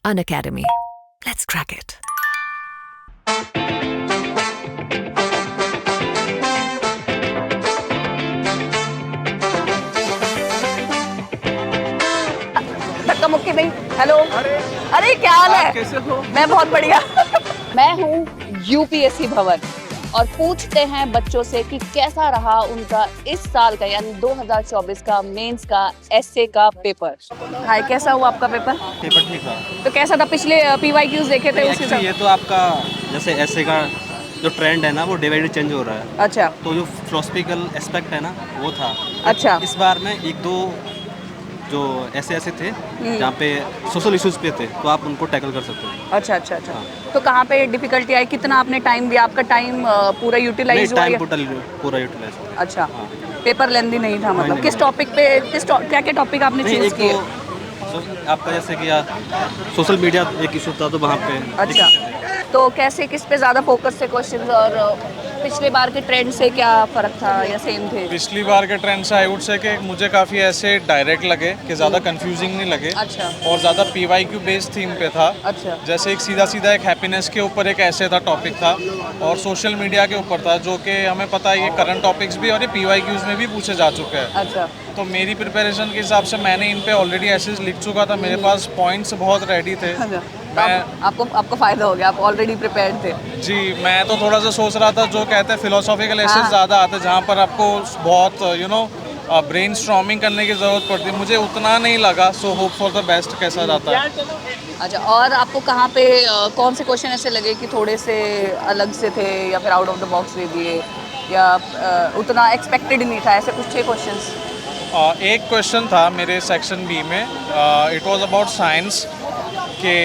Unacademy. Let's crack it. धक्का मुक्की नहीं। हेलो, अरे क्या हाल है? कैसे हो? मैं बहुत बढ़िया। मैं हूँ यूपीएससी भवन और पूछते हैं बच्चों से कि कैसा रहा उनका इस साल का यानी 2024 का मेंस का एसए का पेपर। हाय, कैसा हुआ आपका पेपर? पेपर ठीक था। तो कैसा था? पिछले पीवाईक्यूज देखे थे उसी एक्चुअली से? ये तो आपका जैसे ऐसे का जो ट्रेंड है ना वो डे बाई डे चेंज हो रहा है। अच्छा तो जो फिलोसफिकल एस्पेक्ट है ना वो था। अच्छा। इस बार में एक दो जो ऐसे थे जहाँ पे सोशल इश्यूज पे थे तो आप उनको टैकल कर सकते हो। अच्छा अच्छा अच्छा। तो कहाँ पे डिफिकल्टी आई? कितना आपने टाइम दिया? आपका टाइम पूरा यूटिलाइज हुआ? टाइम पूरा यूटिलाइज हुआ। अच्छा, पेपर लेंदी नहीं था मतलब? नहीं, किस नहीं। टॉपिक पे क्या क्या टॉपिक आपने नहीं, चूज एक किए? तो आपका जैसे कि सोशल मीडिया एक इशू था तो वहाँ पे अच्छा, तो कैसे किस पे ज़्यादा फोकस थे क्वेश्चंस और पिछले बार के ट्रेंड से क्या फ़र्क था या सेम थे? पिछली बार के ट्रेंड से आई वुड से कि मुझे काफ़ी ऐसे डायरेक्ट लगे कि ज़्यादा कंफ्यूजिंग नहीं लगे। अच्छा। और ज़्यादा पीवाईक्यू बेस्ड थीम पे था। अच्छा। जैसे एक सीधा सीधा एक हैप्पीनेस के ऊपर एक ऐसे था टॉपिक था और सोशल मीडिया के ऊपर था जो कि हमें पता है ये करंट टॉपिक्स भी और ये पीवाईक्यूज में भी पूछे जा चुके हैं। अच्छा। तो मेरी प्रिपरेशन के हिसाब से मैंने इन पे ऑलरेडी ऐसे लिख चुका था, मेरे पास पॉइंट्स बहुत रेडी थे। अच्छा। तो मैं आपको फ़ायदा हो गया, आप ऑलरेडी प्रिपेयर्ड थे। जी, मैं तो थोड़ा सा सोच रहा था जो कहते हैं फिलोसॉफिकल एसेस हाँ। ज़्यादा आते हैं जहाँ पर आपको बहुत ब्रेन स्ट्रॉमिंग करने की ज़रूरत पड़ती है, मुझे उतना नहीं लगा। So hope for the best कैसा रहता है। अच्छा, और आपको कहाँ पे कौन से क्वेश्चन ऐसे लगे कि थोड़े से अलग से थे या फिर आउट ऑफ द बॉक्स दे दिए या उतना एक्सपेक्टेड नहीं था? ऐसे कुछ 6 क्वेश्चंस। एक क्वेश्चन था मेरे सेक्शन बी में, इट वाज अबाउट साइंस के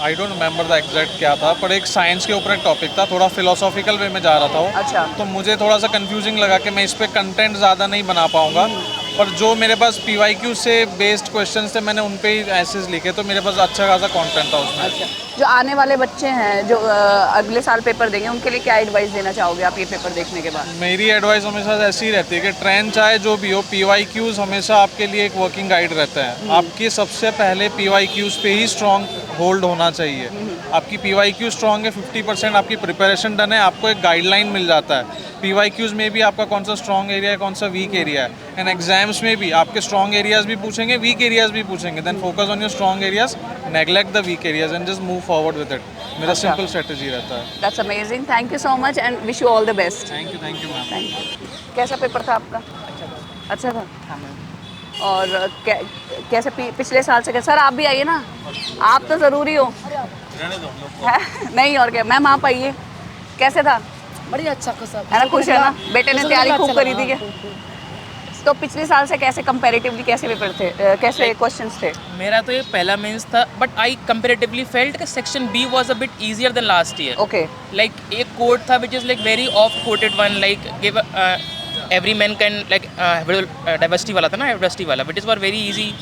I don't remember the exact क्या था, पर एक साइंस के ऊपर एक टॉपिक था, थोड़ा फिलोसॉफिकल वे में जा रहा था वो। अच्छा। तो मुझे थोड़ा सा कंफ्यूजिंग लगा कि मैं इस पे कंटेंट ज़्यादा नहीं बना पाऊँगा, पर जो मेरे पास पीवाईक्यू से बेस्ड क्वेश्चंस थे मैंने उन पे ही ऐसे लिखे, तो मेरे पास अच्छा खासा कंटेंट था उसमें। अच्छा, जो आने वाले बच्चे हैं जो अगले साल पेपर देंगे उनके लिए क्या एडवाइस देना चाहोगे आप ये पेपर देखने के बाद? मेरी एडवाइस हमेशा ऐसी ही रहती है कि ट्रेंड चाहे जो भी हो, पीवाईक्यूज हमेशा आपके लिए एक वर्किंग गाइड रहता है। आपकी सबसे पहले पीवाईक्यूज पे ही स्ट्रॉन्ग होल्ड होना चाहिए। आपकी पीवाईक्यू स्ट्रॉन्ग है, 50% आपकी प्रिपरेशन डन है, आपको एक गाइडलाइन मिल जाता है। पीवाईक्यूज में भी आपका कौन सा स्ट्रॉन्ग एरिया है, कौन सा वीक एरिया है। एंड एग्जाम्स में भी आपके स्ट्रॉन्ग एरियाज भी पूछेंगे, वीक एरियाज भी पूछेंगे। Then focus on your strong areas, neglect the weak areas and just move forward with it. मेरा अच्छा। सिंपल स्ट्रेटजी रहता है। That's amazing, thank you so much and wish you all the best. Thank you ma'am. Thank you. कैसा paper था आपका? अच्छा था। और कैसे पिछले साल से सर आप भी आइए ना, आप तो ज़रूरी हो। है? नहीं और क्या। मैम आप आइए, कैसे था? बढ़िया, अच्छा खुश है ना? खुश है ना? बेटे ने तैयारी खूब करी थी क्या? तो पिछले साल से कैसे कंपैरेटिवली कैसे पेपर थे, कैसे क्वेश्चंस थे? मेरा तो ये पहला मेंस था, बट आई कंपैरेटिवली फेल्ट कि section B was a bit easier than last year. Okay. Like एक कोड था which is like very oft quoted one, like give every man can like diversity वाला था ना, diversity वाला, which is for very easy.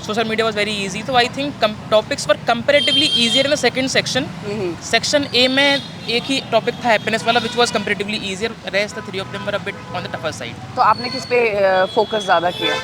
Social media was very easy, तो I think topics were comparatively easier in the second section. Section A में एक ही topic था happiness वाला, which was comparatively easier, rest the 3 of them were a bit on the tougher side. तो आपने किस पे फोकस ज़्यादा किया?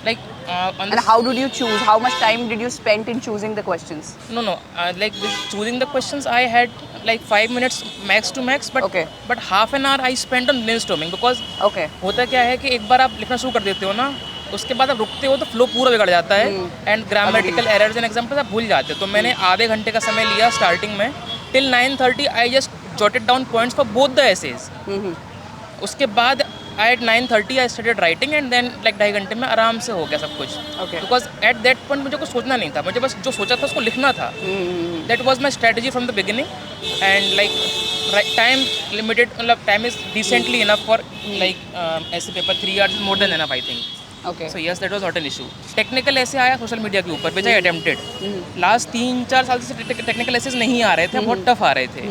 Like on And how did you choose? How much time did you spend in choosing the questions? no, like with choosing the questions I had like 5 minutes max to max, but Okay. but half an hour I spent on brainstorming, because Okay. होता क्या है कि एक बार आप लिखना शुरू कर देते हो ना, उसके बाद आप रुकते हो तो फ्लो पूरा बिगड़ जाता है and grammatical errors and examples आप भूल जाते हो। तो मैंने आधे घंटे का समय लिया स्टार्टिंग में, till 9:30 I just jotted down points for both the essays. उसके बाद at 9:30 I started writing and then like 2.5 घंटे में आराम से हो गया सब कुछ। Okay. Because at that point मुझे कुछ सोचना नहीं था, मुझे बस जो सोचा था उसको लिखना था। That was my strategy from the beginning and like time limited, मतलब time is decently enough for like ऐसे paper 3 hours more than enough I think. Okay. So yes that was not an issue. Technical ऐसे आया social media के ऊपर विच आई attempted. Last 3-4 साल से technical ऐसे नहीं आ रहे थे, बहुत टफ आ रहे थे।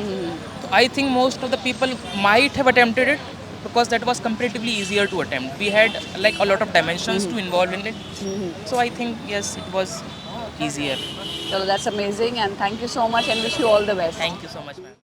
तो I think most of the people might have attempted it because that was comparatively easier to attempt. We had like a lot of dimensions to involve in it. So I think yes, it was easier. So that's amazing and thank you so much and wish you all the best. Thank you so much, ma'am.